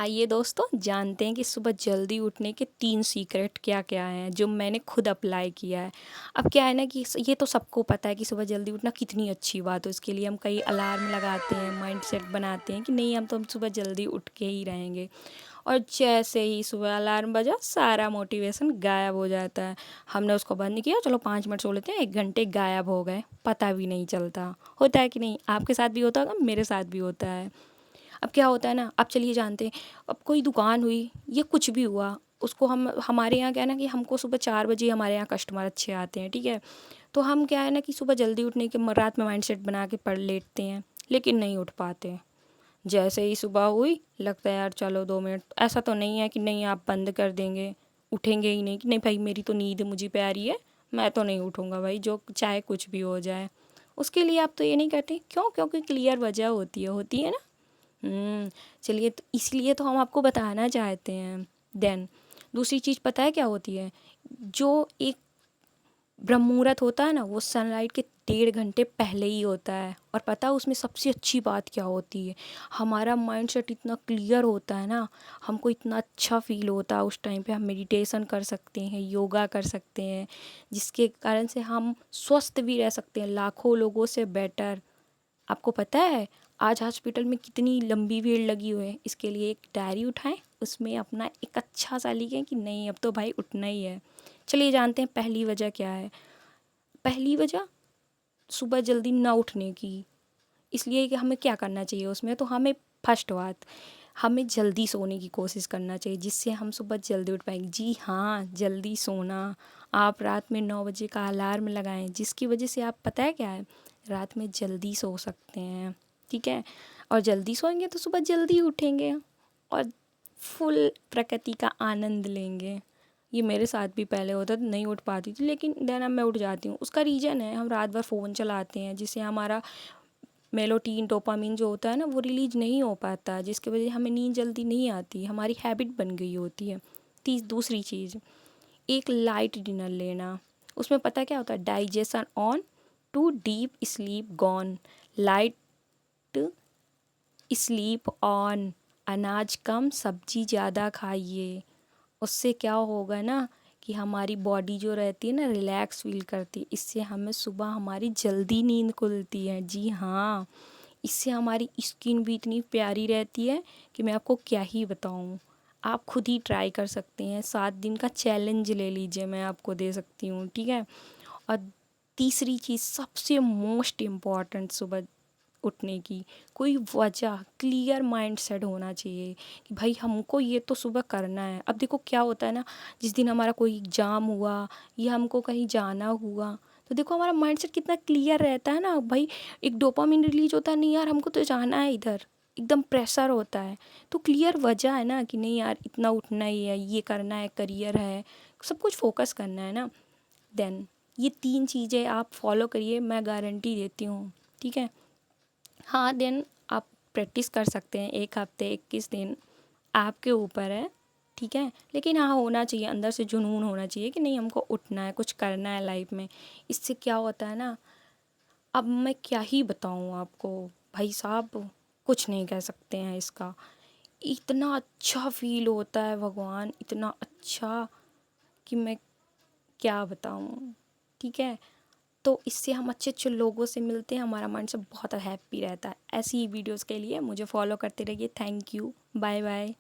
आइए दोस्तों, जानते हैं कि सुबह जल्दी उठने के 3 सीक्रेट क्या-क्या हैं, जो मैंने खुद अप्लाई किया है। अब क्या है ना कि ये तो सबको पता है कि सुबह जल्दी उठना कितनी अच्छी बात है, उसके लिए हम कई अलार्म लगाते हैं, माइंडसेट बनाते हैं कि नहीं हम सुबह जल्दी उठ के ही रहेंगे। और जैसे ही सुबह अलार्म बजा, सारा मोटिवेशन गायब हो जाता है। हमने उसको बंद किया, चलो 5 मिनट सो लेते हैं, 1 घंटे गायब हो गए, पता भी नहीं चलता। होता है कि नहीं? आपके साथ भी होता होगा, मेरे साथ भी होता है। अब क्या होता है ना, अब चलिए जानते हैं, अब कोई दुकान हुई या कुछ भी हुआ, उसको हम हमारे यहाँ क्या है ना कि हमको सुबह 4 बजे हमारे यहाँ कस्टमर अच्छे आते हैं, ठीक है? तो हम क्या है ना कि सुबह जल्दी उठने के रात में माइंडसेट बना के पढ़ लेते हैं, लेकिन नहीं उठ पाते। जैसे ही सुबह हुई, लगता है यार चलो 2 मिनट, ऐसा तो नहीं है कि नहीं आप बंद कर देंगे, उठेंगे ही नहीं कि नहीं भाई मेरी तो नींद मुझे प्यारी है, मैं तो नहीं उठूँगा भाई, जो चाहे कुछ भी हो जाए। उसके लिए आप तो ये नहीं करते, क्यों? क्योंकि क्लियर वजह होती है ना? चलिए तो इसलिए तो हम आपको बताना चाहते हैं। देन दूसरी चीज़ पता है क्या होती है? जो एक ब्रह्म मुहूर्त होता है ना, वो सनलाइट के 1.5 घंटे पहले ही होता है। और पता है उसमें सबसे अच्छी बात क्या होती है? हमारा माइंडसेट इतना क्लियर होता है ना, हमको इतना अच्छा फ़ील होता है उस टाइम पे, हम मेडिटेशन कर सकते हैं, योगा कर सकते हैं, जिसके कारण से हम स्वस्थ भी रह सकते हैं, लाखों लोगों से बेटर। आपको पता है आज हॉस्पिटल में कितनी लंबी भीड़ लगी हुई है? इसके लिए एक डायरी उठाएं, उसमें अपना एक अच्छा सा लिखें कि नहीं अब तो भाई उठना ही है। चलिए जानते हैं पहली वजह क्या है। पहली वजह सुबह जल्दी ना उठने की, इसलिए कि हमें क्या करना चाहिए उसमें, तो हमें फर्स्ट बात, हमें जल्दी सोने की कोशिश करना चाहिए, जिससे हम सुबह जल्दी उठ पाएंगे। जी हाँ, जल्दी सोना। आप रात में 9 बजे का अलार्म लगाएं, जिसकी वजह से आप पता है क्या है, रात में जल्दी सो सकते हैं, ठीक है? और जल्दी सोएंगे तो सुबह जल्दी उठेंगे और फुल प्रकृति का आनंद लेंगे। ये मेरे साथ भी पहले होता था, नहीं उठ पाती थी, लेकिन देन अब मैं उठ जाती हूँ। उसका रीज़न है हम रात भर फ़ोन चलाते हैं, जिससे हमारा मेलाटोनिन, डोपामाइन जो होता है ना, वो रिलीज़ नहीं हो पाता, जिसकी वजह से हमें नींद जल्दी नहीं आती, हमारी हैबिट बन गई होती है। दूसरी चीज़, एक लाइट डिनर लेना। उसमें पता क्या होता है? Digestion on to deep sleep gone. Light sleep on. अनाज कम, सब्जी ज़्यादा खाइए। उससे क्या होगा ना कि हमारी बॉडी जो रहती है ना, रिलैक्स फील करती है। इससे हमें सुबह हमारी जल्दी नींद खुलती है। जी हाँ, इससे हमारी स्किन भी इतनी प्यारी रहती है कि मैं आपको क्या ही बताऊँ। आप खुद ही ट्राई कर सकते हैं, 7 दिन का चैलेंज ले लीजिए, मैं आपको दे सकती हूँ, ठीक है? और तीसरी चीज़ सबसे मोस्ट इम्पॉर्टेंट सुबह उठने की, कोई वजह, क्लियर माइंडसेट होना चाहिए कि भाई हमको ये तो सुबह करना है। अब देखो क्या होता है ना, जिस दिन हमारा कोई एग्ज़ाम हुआ या हमको कहीं जाना हुआ, तो देखो हमारा माइंडसेट कितना क्लियर रहता है ना भाई, एक डोपामिन रिलीज होता है, नहीं यार हमको तो जाना है इधर, एकदम प्रेशर होता है। तो क्लियर वजह है ना कि नहीं यार इतना उठना ही है, ये करना है, करियर है, सब कुछ फोकस करना है ना। देन ये 3 चीज़ें आप फॉलो करिए, मैं गारंटी देती हूँ, ठीक है? हाँ, देन आप प्रैक्टिस कर सकते हैं 1 हफ़्ते, 21 दिन, आपके ऊपर है, ठीक है? लेकिन हाँ, होना चाहिए अंदर से जुनून होना चाहिए कि नहीं हमको उठना है, कुछ करना है लाइफ में। इससे क्या होता है ना, अब मैं क्या ही बताऊँ आपको, भाई साहब कुछ नहीं कह सकते हैं इसका। इतना अच्छा फ़ील होता है भगवान, इतना अच्छा कि मैं क्या बताऊँ, ठीक है? तो इससे हम अच्छे-अच्छे लोगों से मिलते हैं, हमारा माइंड सब बहुत हैप्पी रहता है। ऐसी ही वीडियोज़ के लिए मुझे फॉलो करते रहिए। Thank you. Bye bye.